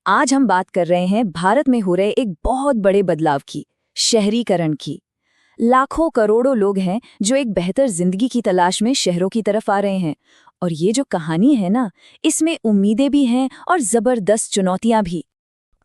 आज हम बात कर रहे हैं भारत में हो रहे एक बहुत बड़े बदलाव की, शहरीकरण की। लाखों करोड़ों लोग हैं जो एक बेहतर जिंदगी की तलाश में शहरों की तरफ आ रहे हैं। और ये जो कहानी है ना, इसमें उम्मीदें भी हैं और जबरदस्त चुनौतियां भी।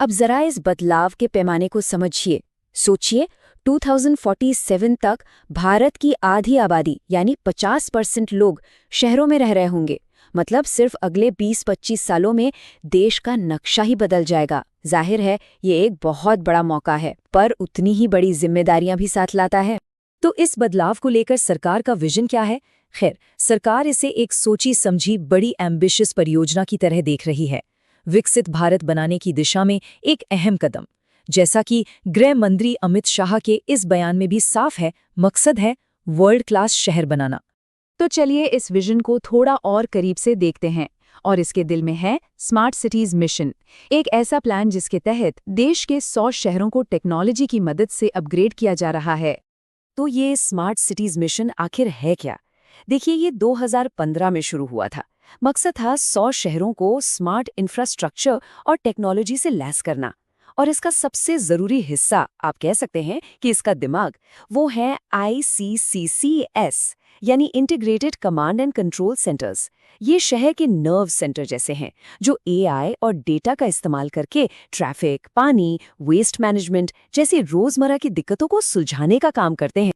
अब जरा इस बदलाव के पैमाने को समझिए। सोचिए, 2047 तक भारत की आधी आबादी यानी 50% लोग शहरों में रह रहे होंगे। मतलब सिर्फ अगले 20-25 सालों में देश का नक्शा ही बदल जाएगा। जाहिर है ये एक बहुत बड़ा मौका है, पर उतनी ही बड़ी जिम्मेदारियां भी साथ लाता है। तो इस बदलाव को लेकर सरकार का विजन क्या है? खैर, सरकार इसे एक सोची समझी बड़ी एम्बिशियस परियोजना की तरह देख रही है। विकसित भारत बनाने की दिशा में एक अहम कदम। जैसा कि गृह मंत्री अमित शाह के इस बयान में भी साफ है, मकसद है वर्ल्ड क्लास शहर बनाना। तो चलिए इस विजन को थोड़ा और करीब से देखते हैं। और इसके दिल में है स्मार्ट सिटीज मिशन, एक ऐसा प्लान जिसके तहत देश के 100 शहरों को टेक्नोलॉजी की मदद से अपग्रेड किया जा रहा है। तो ये स्मार्ट सिटीज मिशन आखिर है क्या? देखिए, ये 2015 में शुरू हुआ था। मकसद था 100 शहरों को स्मार्ट इंफ्रास्ट्रक्चर और टेक्नोलॉजी से लैस करना। और इसका सबसे जरूरी हिस्सा, आप कह सकते हैं कि इसका दिमाग, वो है ICCCS, यानी integrated command and control centres. ये शहर के नर्व सेंटर जैसे हैं, जो AI और डेटा का इस्तेमाल करके ट्रैफिक, पानी, वेस्ट मैनेजमेंट जैसी रोजमर्रा की दिक्कतों को सुलझाने का काम करते हैं।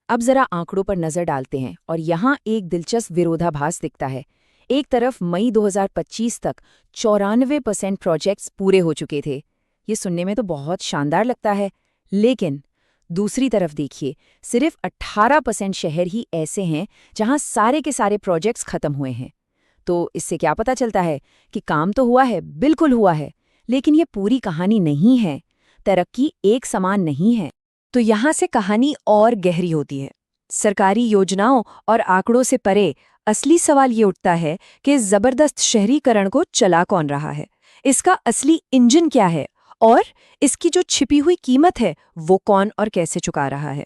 अब जरा आंकड़ों पर नजर डालते हैं और यहाँ एक दिलचस्प विरोधाभास दिखता है। एक तरफ मई 2025 तक 94% प्रोजेक्ट्स पूरे हो चुके थे। ये सुनने में तो बहुत शानदार लगता है, लेकिन दूसरी तरफ देखिए, सिर्फ 18% शहर ही ऐसे हैं जहां सारे के सारे प्रोजेक्ट्स खत्म हुए हैं। तो इससे क्या पता चलता है कि काम तो हुआ है, बिल्कुल हुआ है, लेकिन ये पूरी कहानी नहीं है। तरक्की एक समान नहीं है। तो यहाँ से कहानी और गहरी होती है। सरकारी योजनाओं और आंकड़ों से परे असली सवाल ये उठता है कि इस जबरदस्त शहरीकरण को चला कौन रहा है? इसका असली इंजन क्या है? और इसकी जो छिपी हुई कीमत है, वो कौन और कैसे चुका रहा है?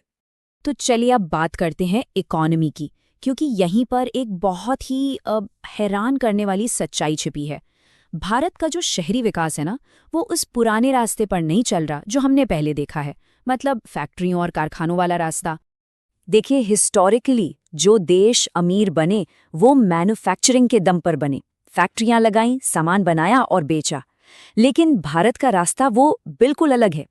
तो चलिए अब बात करते हैं इकॉनमी की, क्योंकि यहीं पर एक बहुत ही हैरान करने वाली सच्चाई छिपी है। भारत का जो शहरी विकास है ना, वो उस पुराने रास्ते पर नहीं चल रहा जो हमने पहले देखा है, मतलब फैक्ट्रियों और कारखानों वाला रास्ता। देखिए, हिस्टोरिकली जो देश अमीर बने वो मैन्युफैक्चरिंग के दम पर बने। फैक्ट्रियां लगाईं, सामान बनाया और बेचा। लेकिन भारत का रास्ता वो बिल्कुल अलग है।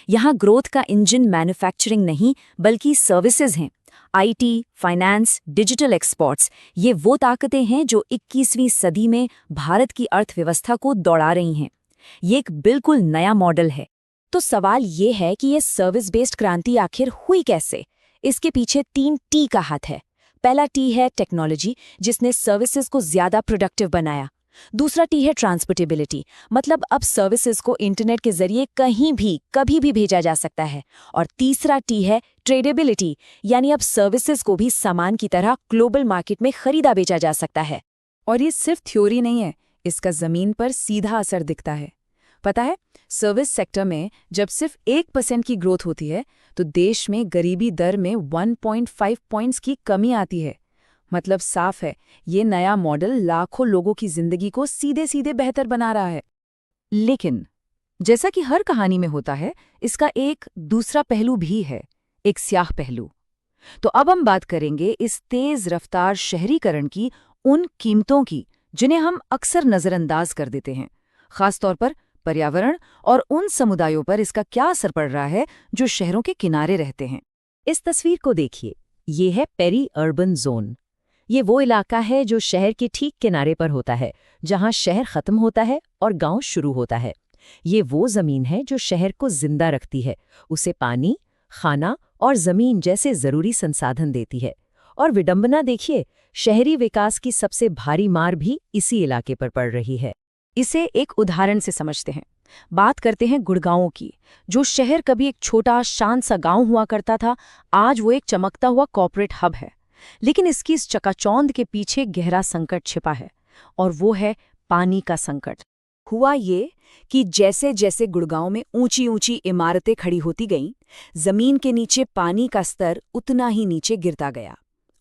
यहाँ ग्रोथ का इंजन मैन्युफैक्चरिंग नहीं, बल्कि सर्विसेज हैं। IT, फाइनेंस, डिजिटल एक्सपोर्ट्स, ये वो ताकतें हैं जो 21वीं सदी में भारत की अर्थव्यवस्था को दौड़ा रही हैं। ये एक बिल्कुल नया मॉडल है। तो सवाल ये है कि ये सर्विस बेस्ड क्रांति आखिर हुई कैसे? इसके पीछे 3 T का हाथ है। पहला T है टेक्नोलॉजी, जिसने सर्विसेज को ज्यादा प्रोडक्टिव बनाया। दूसरा T है ट्रांसपोर्टेबिलिटी, मतलब अब सर्विसेज को इंटरनेट के जरिए कहीं भी कभी भी भेजा जा सकता है। और तीसरा T है ट्रेडेबिलिटी, यानी अब सर्विसेज को भी सामान की तरह ग्लोबल मार्केट में खरीदा बेचा जा सकता है। और ये सिर्फ थ्योरी नहीं है, इसका जमीन पर सीधा असर दिखता है। पता है, सर्विस सेक्टर में जब सिर्फ 1% की ग्रोथ होती है तो देश में गरीबी दर में 1.5 पॉइंट्स की कमी आती है। मतलब साफ है, ये नया मॉडल लाखों लोगों की जिंदगी को सीधे सीधे बेहतर बना रहा है। लेकिन जैसा कि हर कहानी में होता है, इसका एक दूसरा पहलू भी है, एक स्याह पहलू। तो अब हम बात करेंगे इस तेज रफ्तार शहरीकरण की, उन कीमतों की जिन्हें हम अक्सर नजरअंदाज कर देते हैं। खासतौर पर पर्यावरण और उन समुदायों पर इसका क्या असर पड़ रहा है जो शहरों के किनारे रहते हैं। इस तस्वीर को देखिए, ये है पेरी अर्बन जोन। ये वो इलाका है जो शहर के ठीक किनारे पर होता है, जहां शहर खत्म होता है और गांव शुरू होता है। ये वो जमीन है जो शहर को जिंदा रखती है, उसे पानी, खाना और जमीन जैसे जरूरी संसाधन देती है। और विडंबना देखिए, शहरी विकास की सबसे भारी मार भी इसी इलाके पर पड़ रही है। इसे एक उदाहरण से समझते हैं। बात करते हैं गुड़गांव की। जो शहर कभी एक छोटा शांत सा गांव हुआ करता था, आज वो एक चमकता हुआ कॉर्पोरेट हब है। लेकिन इसकी इस चकाचौंध के पीछे गहरा संकट छिपा है, और वो है पानी का संकट। हुआ ये कि जैसे जैसे गुड़गांव में ऊंची ऊंची इमारतें खड़ी होती गईं, जमीन के नीचे पानी का स्तर उतना ही नीचे गिरता गया।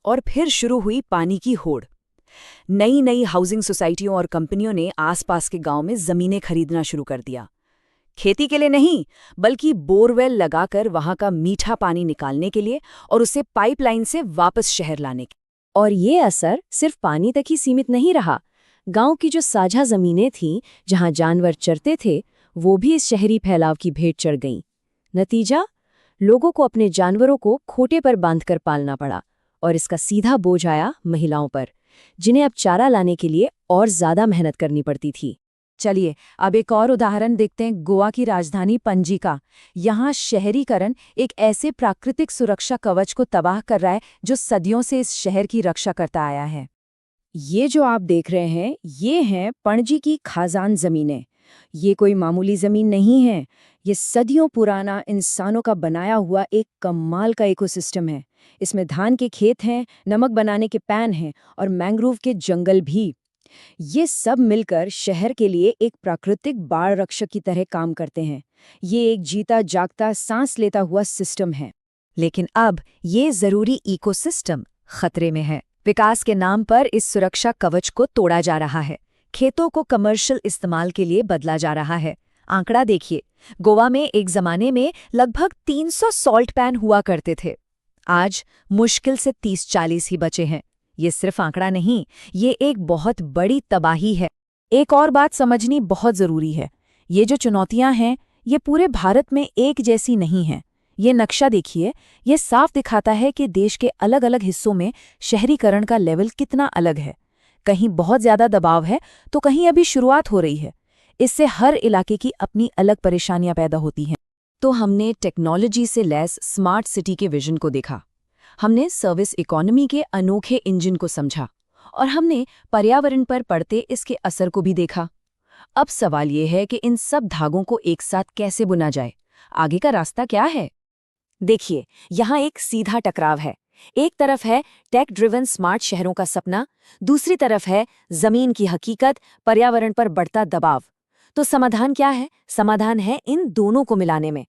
और फिर शुरू हुई पानी की होड़। नई नई हाउसिंग सोसाइटियों और कंपनियों ने आसपास के गांव में जमीनें खरीदना शुरू कर दिया। खेती के लिए नहीं, बल्कि बोरवेल लगाकर वहां का मीठा पानी निकालने के लिए और उसे पाइपलाइन से वापस शहर लाने के। और ये असर सिर्फ पानी तक ही सीमित नहीं रहा। गांव की जो साझा जमीनें थीं, जहां जानवर चरते थे, वो भी इस शहरी फैलाव की भेंट चढ़ गईं। नतीजा, लोगों को अपने जानवरों को खोटे पर बांधकर पालना पड़ा, और इसका सीधा बोझ आया महिलाओं पर, जिन्हें अब चारा लाने के लिए और ज्यादा मेहनत करनी पड़ती थी। चलिए अब एक और उदाहरण देखते हैं, गोवा की राजधानी पणजी का। यहाँ शहरीकरण एक ऐसे प्राकृतिक सुरक्षा कवच को तबाह कर रहा है जो सदियों से इस शहर की रक्षा करता आया है। ये जो आप देख रहे हैं, ये हैं पणजी की खाजान जमीनें। ये कोई मामूली जमीन नहीं है, ये सदियों पुराना इंसानों का बनाया हुआ एक कमाल का इकोसिस्टम है। इसमें धान के खेत हैं, नमक बनाने के पैन हैं और मैंग्रोव के जंगल भी। ये सब मिलकर शहर के लिए एक प्राकृतिक बाढ़ रक्षक की तरह काम करते हैं। ये एक जीता जागता सांस लेता हुआ सिस्टम है। लेकिन अब ये जरूरी इकोसिस्टम खतरे में है। विकास के नाम पर इस सुरक्षा कवच को तोड़ा जा रहा है। खेतों को कमर्शियल इस्तेमाल के लिए बदला जा रहा है। आंकड़ा देखिए, गोवा में एक जमाने में लगभग 300 सॉल्ट पैन हुआ करते थे। आज मुश्किल से 30-40 ही बचे हैं। ये सिर्फ आंकड़ा नहीं, ये एक बहुत बड़ी तबाही है। एक और बात समझनी बहुत जरूरी है। ये जो चुनौतियां हैं, ये पूरे भारत में एक जैसी नहीं हैं। ये नक्शा देखिए, ये साफ दिखाता है कि देश के अलग अलग हिस्सों में शहरीकरण का लेवल कितना अलग है। कहीं बहुत ज्यादा दबाव है, तो कहीं अभी शुरुआत हो रही है। इससे हर इलाके की अपनी अलग परेशानियां पैदा होती हैं। तो हमने टेक्नोलॉजी से लैस स्मार्ट सिटी के विजन को देखा, हमने सर्विस इकोनॉमी के अनोखे इंजन को समझा, और हमने पर्यावरण पर पड़ते इसके असर को भी देखा। अब सवाल ये है कि इन सब धागों को एक साथ कैसे बुना जाए? आगे का रास्ता क्या है? देखिए, यहाँ एक सीधा टकराव है। एक तरफ है टेक ड्रिवन स्मार्ट शहरों का सपना, दूसरी तरफ है जमीन की हकीकत, पर्यावरण पर बढ़ता दबाव। तो समाधान क्या है? समाधान है इन दोनों को मिलाने में।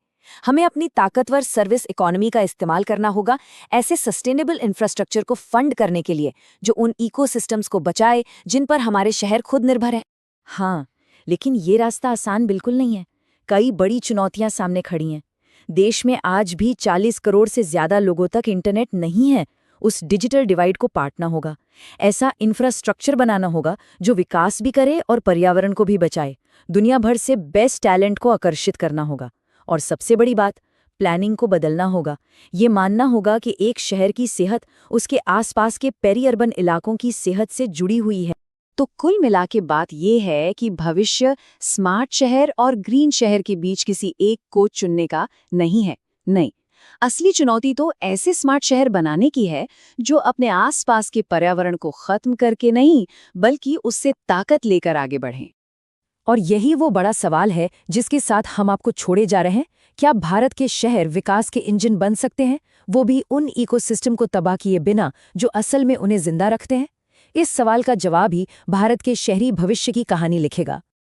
हमें अपनी ताकतवर सर्विस इकोनॉमी का इस्तेमाल करना होगा, ऐसे सस्टेनेबल इंफ्रास्ट्रक्चर को फंड करने के लिए जो उन इकोसिस्टम्स को बचाए जिन पर हमारे शहर खुद निर्भर हैं। हाँ, लेकिन ये रास्ता आसान बिल्कुल नहीं है। कई बड़ी चुनौतियां सामने खड़ी हैं। देश में आज भी 40 करोड़ से ज्यादा लोगों तक इंटरनेट नहीं है। उस डिजिटल डिवाइड को पाटना होगा। ऐसा इंफ्रास्ट्रक्चर बनाना होगा जो विकास भी करे और पर्यावरण को भी बचाए। दुनिया भर से बेस्ट टैलेंट को आकर्षित करना होगा। और सबसे बड़ी बात, प्लानिंग को बदलना होगा। ये मानना होगा कि एक शहर की सेहत उसके आसपास के पेरी अर्बन इलाकों की सेहत से जुड़ी हुई है। तो कुल मिला के बात ये है कि भविष्य स्मार्ट शहर और ग्रीन शहर के बीच किसी एक को चुनने का नहीं है। नहीं, असली चुनौती तो ऐसे स्मार्ट शहर बनाने की है जो अपने आसपास के पर्यावरण को खत्म करके नहीं, बल्कि उससे ताकत लेकर आगे बढ़ें। और यही वो बड़ा सवाल है जिसके साथ हम आपको छोड़े जा रहे हैं। क्या भारत के शहर विकास के इंजन बन सकते हैं, वो भी उन इकोसिस्टम को तबाह किए बिना जो असल में उन्हें जिंदा रखते हैं? इस सवाल का जवाब ही भारत के शहरी भविष्य की कहानी लिखेगा।